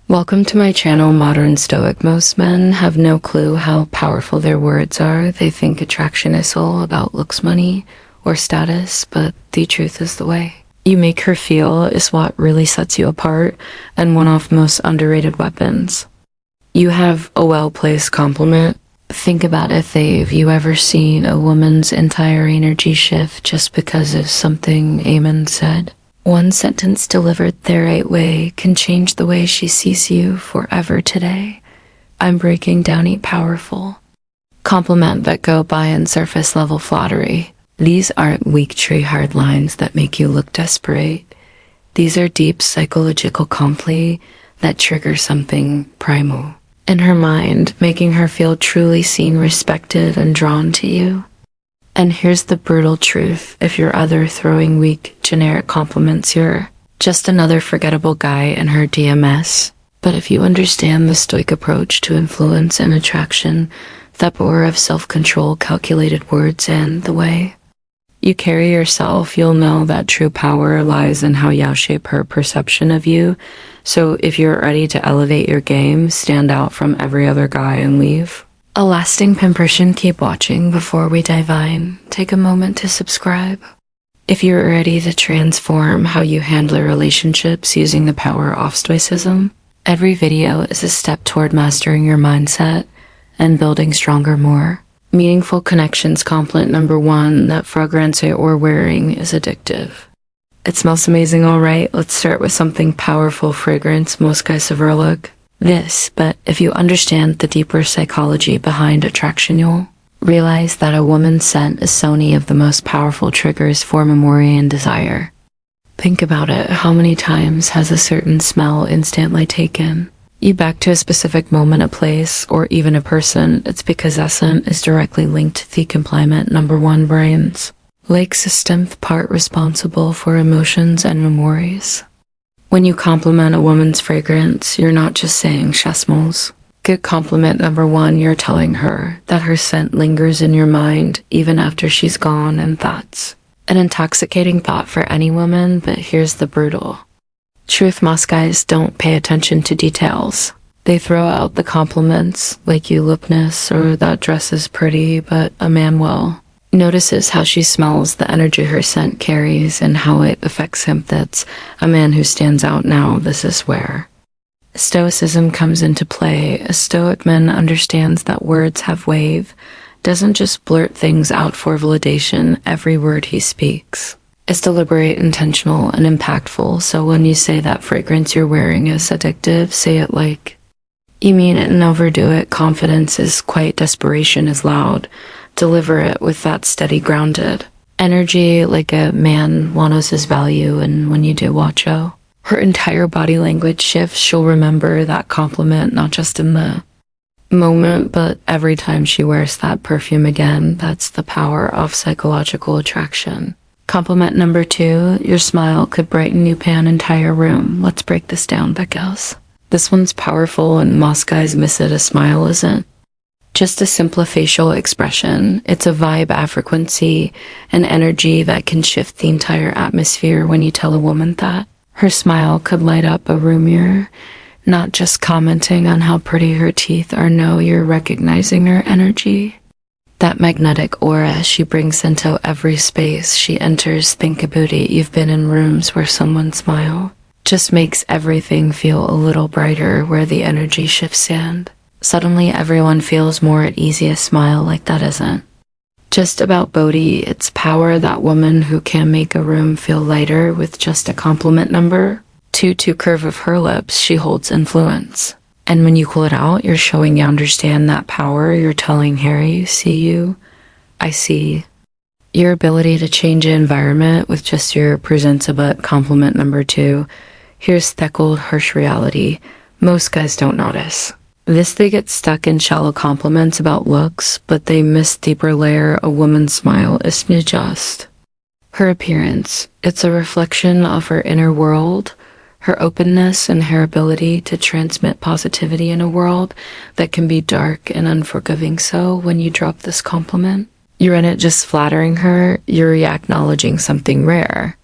Welcome to my channel, Modern Stoic. Most men have no clue how powerful their words are. They think attraction is all about looks, money, or status, but the truth is the way you make her feel is what really sets you apart, and one of the most underrated weapons. You have a well-placed compliment. Think about if you ever seen a woman's entire energy shift just because of something Amen said. One sentence delivered the right way can change the way she sees you forever today. I'm breaking down each powerful compliment that go by in surface level flattery. These aren't weak tree hard lines that make you look desperate. These are deep psychological compli that trigger something primal in her mind, making her feel truly seen, respected, and drawn to you. And here's the brutal truth. If you're other throwing weak, generic compliments, you're just another forgettable guy in her DMS. But if you understand the Stoic approach to influence and attraction, that power of self-control, calculated words, and the way you carry yourself, you'll know that true power lies in how you shape her perception of you. So if you're ready to elevate your game, stand out from every other guy and leave a lasting impression, keep watching. Before we dive in, take a moment to subscribe. If you're ready to transform how you handle relationships using the power of Stoicism, every video is a step toward mastering your mindset and building stronger, more meaningful connections. Compliment number 1, that fragrance you're wearing is addictive. It smells amazing, alright? Let's start with something powerful. Fragrance, most guys overlook this, but if you understand the deeper psychology behind attraction, you'll realize that a woman's scent is so many of the most powerful triggers for memory and desire. Think about it. How many times has a certain smell instantly taken you back to a specific moment, a place, or even a person? It's because that scent is directly linked to the compliment number 1, brain's lake system, the part responsible for emotions and memories. When you compliment a woman's fragrance, you're not just saying she smells good. Compliment number 1, you're telling her that her scent lingers in your mind even after she's gone, and that's an intoxicating thought for any woman. But here's the brutal truth. Most guys don't pay attention to details. They throw out the compliments like you look nice or that dress is pretty, but a man will notices how she smells, the energy her scent carries, and how it affects him. That's a man who stands out. Now, this is where Stoicism comes into play. A Stoic man understands that words have weight, doesn't just blurt things out for validation. Every word he speaks is deliberate, intentional, and impactful. So when you say that fragrance you're wearing is addictive, say it like you mean it and overdo it. Confidence is quiet, desperation is loud. Deliver it with that steady, grounded energy, like a man knows his value. And when you do watch out, her entire body language shifts. She'll remember that compliment, not just in the moment, but every time she wears that perfume again. That's the power of psychological attraction. Compliment number 2, your smile could brighten you an entire room. Let's break this down, Beckos. This one's powerful, and most guys miss it. A smile isn't just a simple facial expression. It's a vibe, a frequency, an energy that can shift the entire atmosphere. When you tell a woman that her smile could light up a room, you're not just commenting on how pretty her teeth are. No, you're recognizing her energy, that magnetic aura she brings into every space she enters. Think about it. You've been in rooms where someone's smile just makes everything feel a little brighter, where the energy shifts and suddenly everyone feels more at ease. A smile like that isn't just about beauty, it's power. That woman who can make a room feel lighter with just a compliment. Number 2, to curve of her lips, she holds influence. And when you call it out, you're showing you understand that power. You're telling Harry, I see your ability to change an environment with just your presence. But compliment number 2, here's the cold, harsh reality. Most guys don't notice this. They get stuck in shallow compliments about looks, but they miss deeper layer. A woman's smile isn't just her appearance. It's a reflection of her inner world, her openness, and her ability to transmit positivity in a world that can be dark and unforgiving. So when you drop this compliment, you're in it just flattering her, you're acknowledging something rare.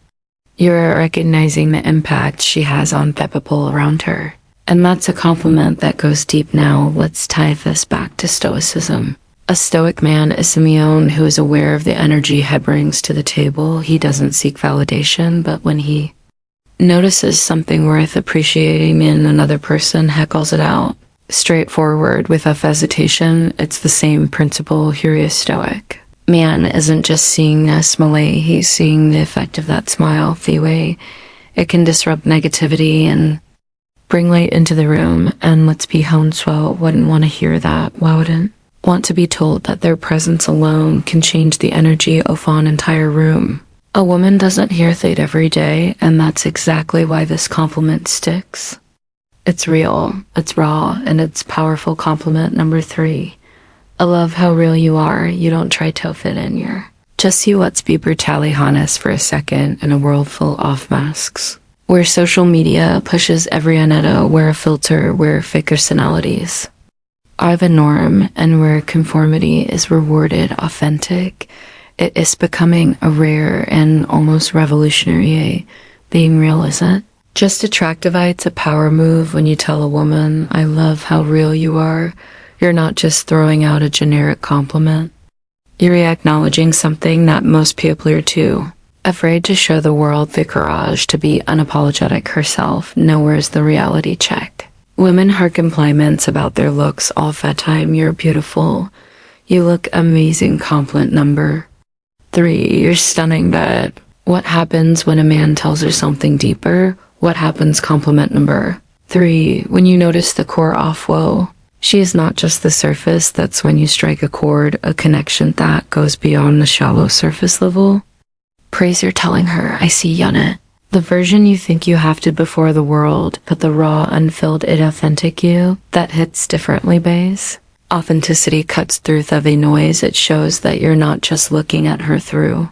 You're recognizing the impact she has on the people around her. And that's a compliment that goes deep. Now, let's tie this back to Stoicism. A Stoic man is Simeon who is aware of the energy he brings to the table. He doesn't seek validation, but when he notices something worth appreciating in another person, he calls it out. Straightforward, without hesitation. It's the same principle. Here is Stoic. Man isn't just seeing a smile, he's seeing the effect of that smile, the way it can disrupt negativity and bring light into the room. And let's be honest, wouldn't want to hear that. Why wouldn't want to be told that their presence alone can change the energy of an entire room? A woman doesn't hear that every day, and that's exactly why this compliment sticks. It's real, it's raw, and it's powerful. Compliment number 3. I love how real you are. You don't try to fit in your. Just you. Let's be brutally honest for a second in a world full of masks, where social media pushes every anetta, where a filter, where fake personalities are the norm, and where conformity is rewarded. Authentic, it is becoming a rare and almost revolutionary. Being real isn't just attractive, it's a power move. When you tell a woman, I love how real you are, you're not just throwing out a generic compliment. You're acknowledging something that most people are too afraid to show the world, the courage to be unapologetic herself. Nowhere's the reality check. Women hear compliments about their looks all the time. You're beautiful. You look amazing. Compliment number 3. You're stunning. But what happens when a man tells her something deeper? What happens? Compliment number 3. When you notice the core off, whoa. She is not just the surface. That's when you strike a chord, a connection that goes beyond the shallow surface level. Praise, you're telling her, I see you on it. The version you think you have to before the world, but the raw, unfilled, authentic you, that hits differently, base. Authenticity cuts through the noise. It shows that you're not just looking at her through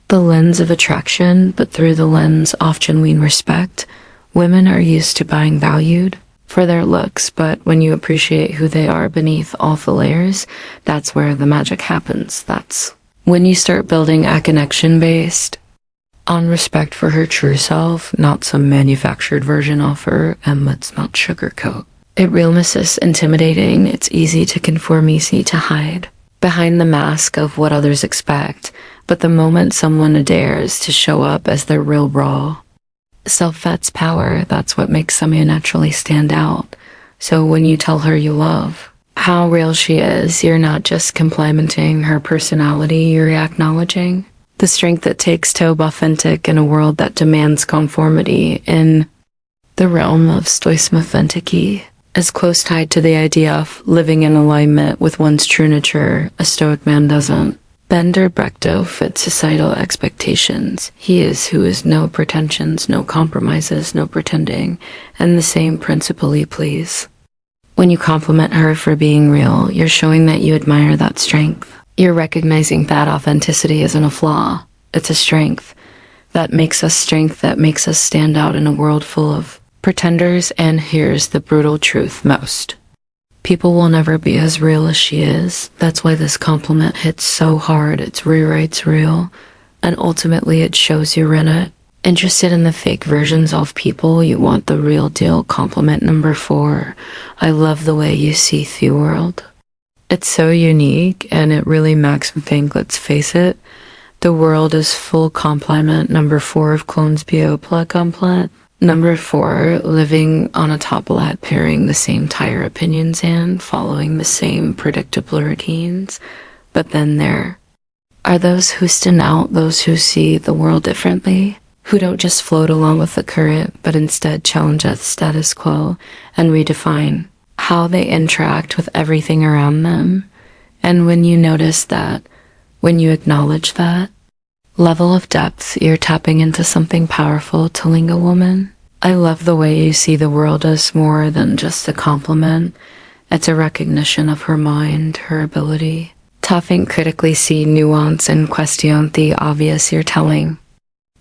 the lens of attraction, but through the lens of genuine respect. Women are used to being valued for their looks, but when you appreciate who they are beneath all the layers, that's where the magic happens. That's when you start building a connection based on respect for her true self, not some manufactured version of her. And let's not sugarcoat it. Realness is intimidating. It's easy to conform, easy to hide behind the mask of what others expect. But the moment someone dares to show up as their real raw self, that's power. That's what makes someone naturally stand out. So when you tell her you love how real she is, you're not just complimenting her personality, you're acknowledging the strength it takes to be authentic in a world that demands conformity. In the realm of Stoicism, authenticity is close tied to the idea of living in alignment with one's true nature. A Stoic man doesn't bend or brechto fit societal expectations. He is who is, no pretensions, no compromises, no pretending, and the same principally please. When you compliment her for being real, you're showing that you admire that strength. You're recognizing that authenticity isn't a flaw. It's a strength that makes us stand out in a world full of pretenders. And here's the brutal truth. Most people will never be as real as she is. That's why this compliment hits so hard. It rewrites real, and ultimately it shows you're in it. Interested in the fake versions of people, you want the real deal. Compliment number 4. I love the way you see the world. It's so unique, and it really makes me think, let's face it, the world is full. Compliment number 4 of clones biopla compliment. Number 4, living on a top lat, pairing the same tire opinions and following the same predictable routines. But then there are those who stand out, those who see the world differently, who don't just float along with the current, but instead challenge the status quo and redefine how they interact with everything around them. And when you notice that, when you acknowledge that level of depth, you're tapping into something powerful. Telling a woman, I love the way you see the world, as more than just a compliment. It's a recognition of her mind, her ability to think critically, see nuance, and question the obvious. You're telling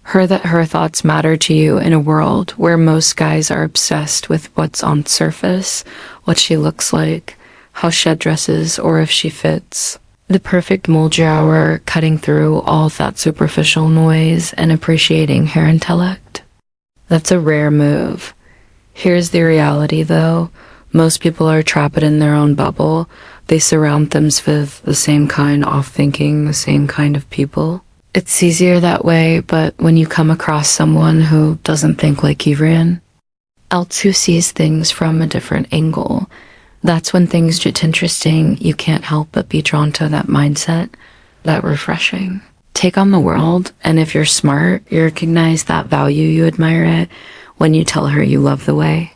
her that her thoughts matter to you in a world where most guys are obsessed with what's on surface, what she looks like, how she dresses, or if she fits the perfect mold. You're cutting through all that superficial noise and appreciating her intellect. That's a rare move. Here's the reality though. Most people are trapped in their own bubble. They surround themselves with the same kind of thinking, the same kind of people. It's easier that way, but when you come across someone who doesn't think like you ran, else who sees things from a different angle, that's when things get interesting. You can't help but be drawn to that mindset, that refreshing. Take on the world, and if you're smart, you recognize that value, you admire it when you tell her you love the way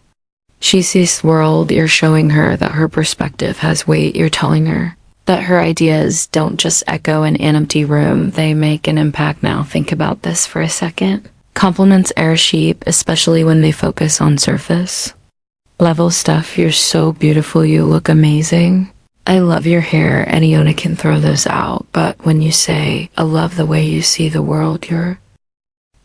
she sees the world. You're showing her that her perspective has weight. You're telling her that her ideas don't just echo in an empty room, they make an impact. Now think about this for a second. Compliments are cheap, especially when they focus on surface level stuff. You're so beautiful, you look amazing, I love your hair. Anyone can throw those out, but when you say, I love the way you see the world, you're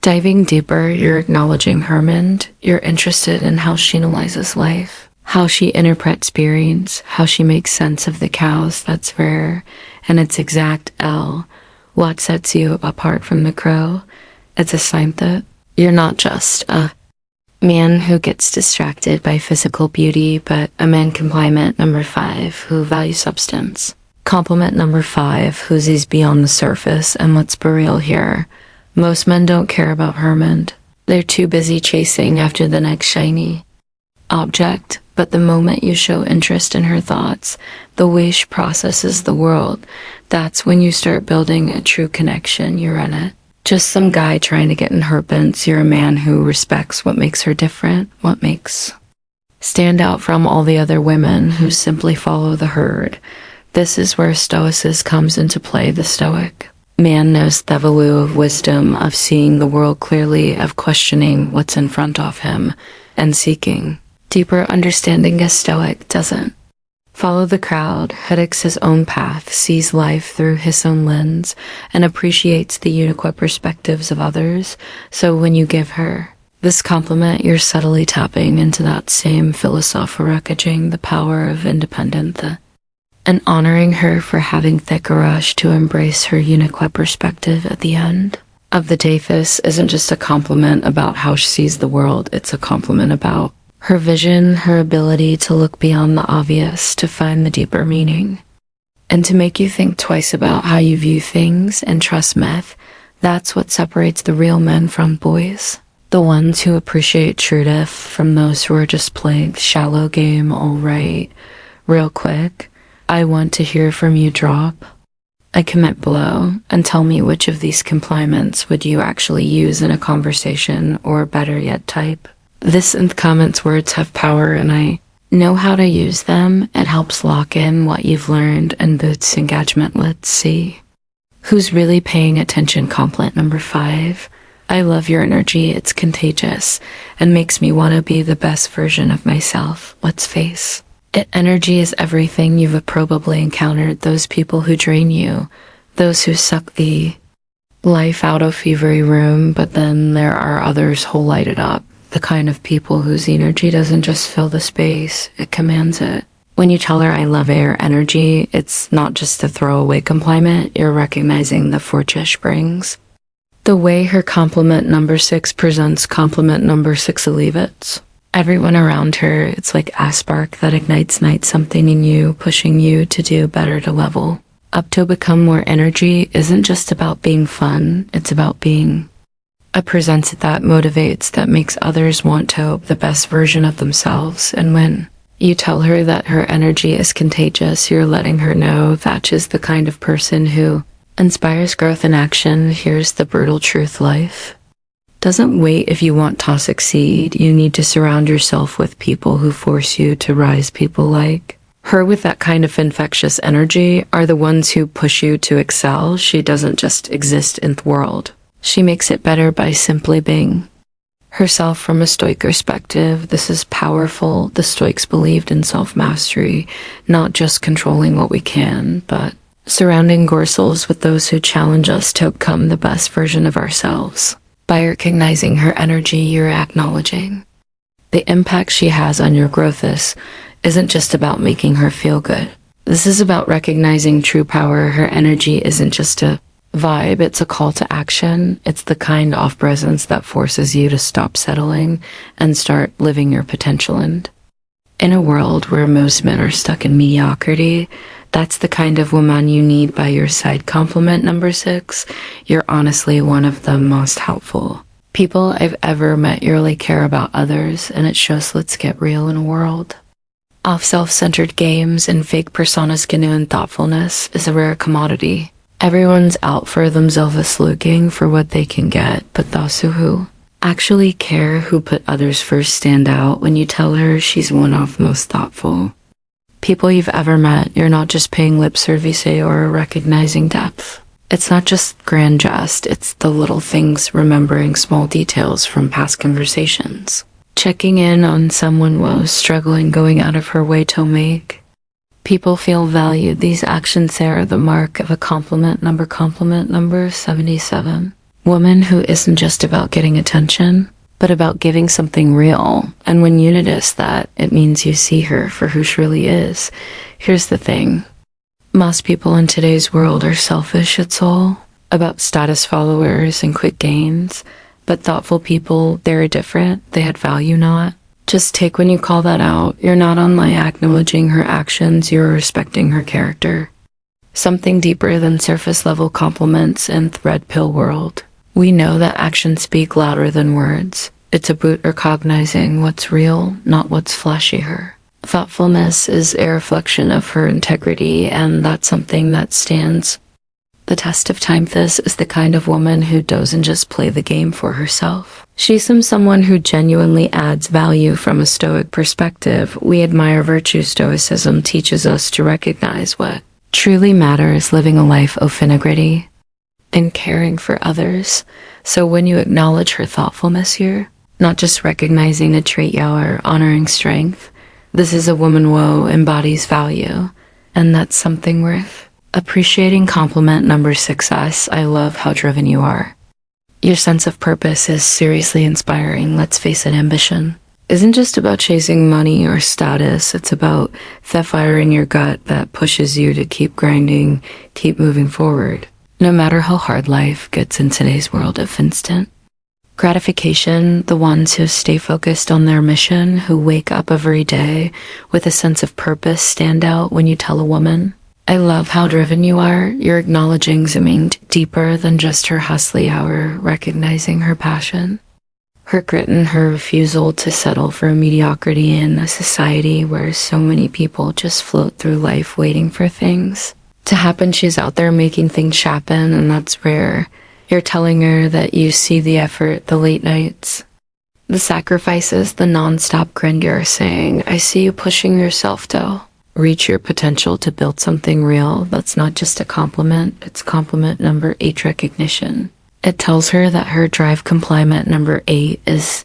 diving deeper. You're acknowledging her mind. You're interested in how she analyzes life, how she interprets experience, how she makes sense of the chaos that's rare, and its exact L. What sets you apart from the crow? It's a sign that you're not just a man who gets distracted by physical beauty, but a man compliment number 5 who values substance. Compliment number 5 who sees beyond the surface. And let's be real here. Most men don't care about her mind. They're too busy chasing after the next shiny object. But the moment you show interest in her thoughts, the way she processes the world, that's when you start building a true connection. You're in it. Just some guy trying to get in her bents. You're a man who respects what makes her different, what makes stand out from all the other women who simply follow the herd. This is where stoicism comes into play. The stoic man knows the value of wisdom, of seeing the world clearly, of questioning what's in front of him, and seeking deeper understanding. A stoic doesn't follow the crowd, takes his own path, sees life through his own lens, and appreciates the unique perspectives of others. So when you give her this compliment, you're subtly tapping into that same philosophical recognizing the power of independence, and honoring her for having the courage to embrace her unique perspective. At the end of the day, this isn't just a compliment about how she sees the world, it's a compliment about her vision, her ability to look beyond the obvious, to find the deeper meaning, and to make you think twice about how you view things. And trust me, that's what separates the real men from boys. The ones who appreciate true depth from those who are just playing the shallow game. All right, real quick, I want to hear from you. Drop a comment below and tell me which of these compliments would you actually use in a conversation, or better yet, type this in the comments. Words have power, and I know how to use them. It helps lock in what you've learned and boosts engagement. Let's see who's really paying attention. Compliment number 5. I love your energy. It's contagious and makes me want to be the best version of myself. Let's face it, energy is everything. You've probably encountered those people who drain you, those who suck the life out of every room, but then there are others who light it up. The kind of people whose energy doesn't just fill the space, it commands it. When you tell her I love your energy, it's not just a throwaway compliment. You're recognizing the fortune brings. The way her compliment number 6 presents compliment number 6 alleviates everyone around her. It's like a spark that ignites something in you, pushing you to do better, to level up, to become more. Energy isn't just about being fun, it's about being a presence that motivates, that makes others want to be the best version of themselves. And when you tell her that her energy is contagious, you're letting her know that she's the kind of person who inspires growth and action. Here's the brutal truth. Life doesn't wait. If you want to succeed, you need to surround yourself with people who force you to rise. People like her with that kind of infectious energy are the ones who push you to excel. She doesn't just exist in the world. She makes it better by simply being herself. From a Stoic perspective, this is powerful. The Stoics believed in self-mastery, not just controlling what we can, but surrounding ourselves with those who challenge us to become the best version of ourselves. By recognizing her energy, you're acknowledging the impact she has on your growth. This isn't just about making her feel good. This is about recognizing true power. Her energy isn't just a vibe. It's a call to action. It's the kind of presence that forces you to stop settling and start living your potential. And in a world where most men are stuck in mediocrity, that's the kind of woman you need by your side. Compliment number 6, you're honestly one of the most helpful people I've ever met. You really care about others, and it shows. Let's get real in a world of self-centered games and fake personas. Genuine thoughtfulness is a rare commodity. Everyone's out for themselves, looking for what they can get, but those who actually care, who put others first, stand out. When you tell her she's one of the most thoughtful people you've ever met, you're not just paying lip service or recognizing depth. It's not just grand jest, it's the little things, remembering small details from past conversations, checking in on someone while struggling, going out of her way to make people feel valued. These actions are the mark of a compliment number 77. Woman who isn't just about getting attention, but about giving something real. And when you notice that, it means you see her for who she really is. Here's the thing. Most people in today's world are selfish. It's all about status, followers, and quick gains. But thoughtful people, they're different. They had value, not just take. When you call that out, you're not only acknowledging her actions, you're respecting her character. Something deeper than surface level compliments in the red pill world. We know that actions speak louder than words. It's about recognizing what's real, not what's flashy. Her thoughtfulness is a reflection of her integrity, and that's something that stands the test of time. This is the kind of woman who doesn't just play the game for herself. She's someone who genuinely adds value. From a Stoic perspective, we admire virtue. Stoicism teaches us to recognize what truly matters, living a life of integrity and caring for others. So when you acknowledge her thoughtfulness, you're not just recognizing a trait, you're honoring strength. This is a woman who embodies value, and that's something worth appreciating. Compliment number 6, I love how driven you are. Your sense of purpose is seriously inspiring. Let's face it, ambition isn't just about chasing money or status. It's about the fire in your gut that pushes you to keep grinding, keep moving forward. No matter how hard life gets in today's world of instant gratification, the ones who stay focused on their mission, who wake up every day with a sense of purpose, stand out. When you tell a woman, I love how driven you are, you're acknowledging zooming deeper than just her hustly hour, recognizing her passion, her grit, and her refusal to settle for mediocrity in a society where so many people just float through life waiting for things to happen. She's out there making things happen, and that's rare. You're telling her that you see the effort, the late nights, the sacrifices, the non-stop grind. You're saying, I see you pushing yourself to reach your potential, to build something real. That's not just a compliment, it's compliment number 8, recognition. It tells her that her drive. Compliment number 8 is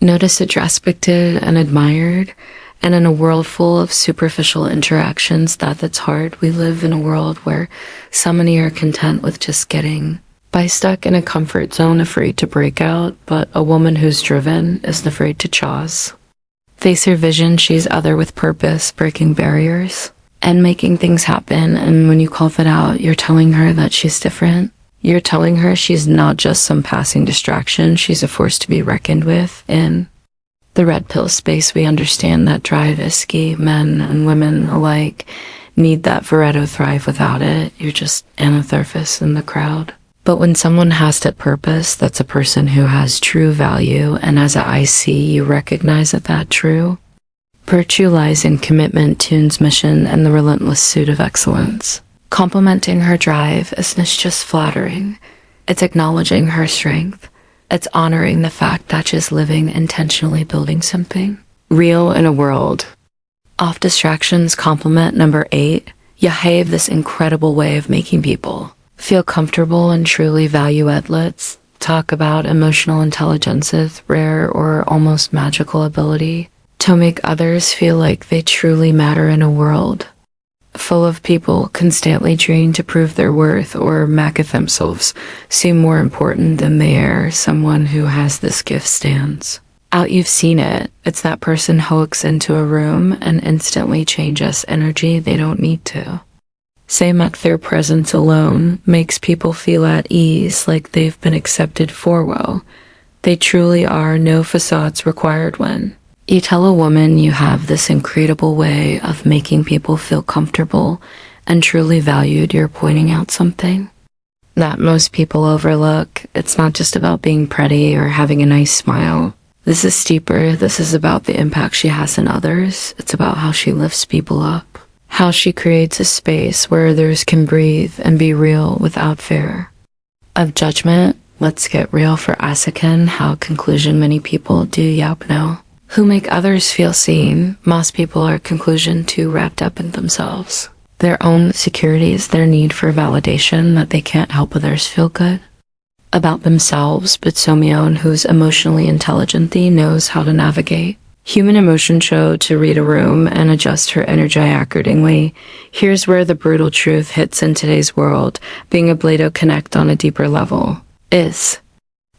noticed, respected, and admired. And in a world full of superficial interactions, that's hard. We live in a world where so many are content with just getting by, stuck in a comfort zone, afraid to break out. But a woman who's driven isn't afraid to chose. Face her vision. She's other with purpose, breaking barriers and making things happen. And when you call that out, you're telling her that she's different. You're telling her she's not just some passing distraction. She's a force to be reckoned with. In the red pill space, we understand that drive is key. Men and women alike need that Pareto thrive. Without it, you're just on the surface in the crowd. But when someone has that purpose, that's a person who has true value. And as a IC, you recognize that true virtue lies in commitment, tune's mission, and the relentless pursuit of excellence. Complimenting her drive isn't just flattering. It's acknowledging her strength. It's honoring the fact that she's living intentionally, building something real in a world of distractions. Compliment number 8, you have this incredible way of making people feel comfortable and truly value it. Let's talk about emotional intelligence's rare or almost magical ability to make others feel like they truly matter in a world full of people constantly trying to prove their worth or make themselves seem more important than they are. Someone who has this gift stands out. You've seen it. It's that person who walks into a room and instantly changes energy. They don't need to Same at their presence alone makes people feel at ease, like they've been accepted for well. They truly are no facades required when you tell a woman you have this incredible way of making people feel comfortable and truly valued. You're pointing out something that most people overlook. It's not just about being pretty or having a nice smile. This is deeper. This is about the impact she has on others. It's about how she lifts people up, how she creates a space where others can breathe and be real without fear of judgment. Let's get real for a second. How conclusion many people do yap now, who make others feel seen. Most people are conclusion too wrapped up in themselves, their own securities, their need for validation that they can't help others feel good about themselves. But Somyeon, who's emotionally intelligent, knows how to navigate human emotion show to read a room and adjust her energy accordingly. Here's where the brutal truth hits in today's world. Being able to connect on a deeper level is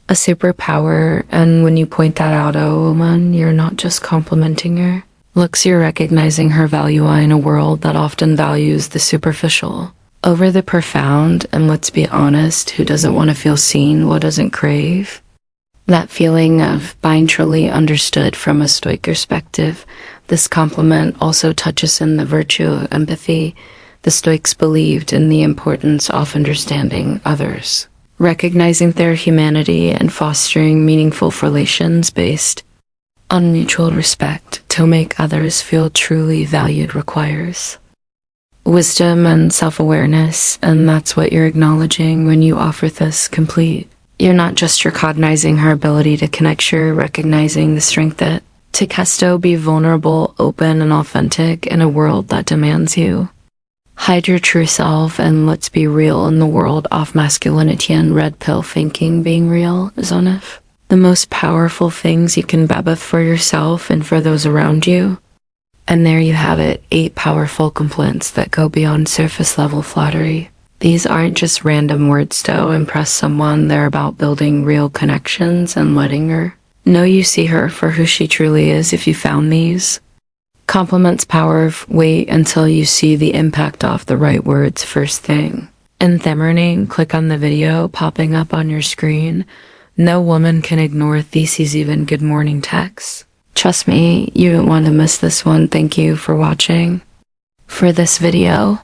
a superpower, and when you point that out, oh woman, you're not just complimenting her looks, you're recognizing her value in a world that often values the superficial over the profound. And let's be honest, who doesn't want to feel seen? What doesn't crave that feeling of being truly understood from a Stoic perspective? This compliment also touches in the virtue of empathy. The Stoics believed in the importance of understanding others, recognizing their humanity, and fostering meaningful relations based on mutual respect. To make others feel truly valued requires wisdom and self-awareness, and that's what you're acknowledging when you offer this complete. You're not just recognizing her ability to connect, you're recognizing the strength that to Kesto, be vulnerable, open, and authentic in a world that demands you hide your true self. And let's be real, in the world of masculinity and red pill thinking, being real is one of the most powerful things you can be for yourself and for those around you. And there you have it, 8 powerful compliments that go beyond surface level flattery. These aren't just random words to impress someone. They're about building real connections and letting her know you see her for who she truly is. If you found these compliments power, wait until you see the impact of the right words first thing in the morning. Click on the video popping up on your screen. No woman can ignore these, even good morning texts. Trust me, you don't want to miss this one. Thank you for watching. For this video,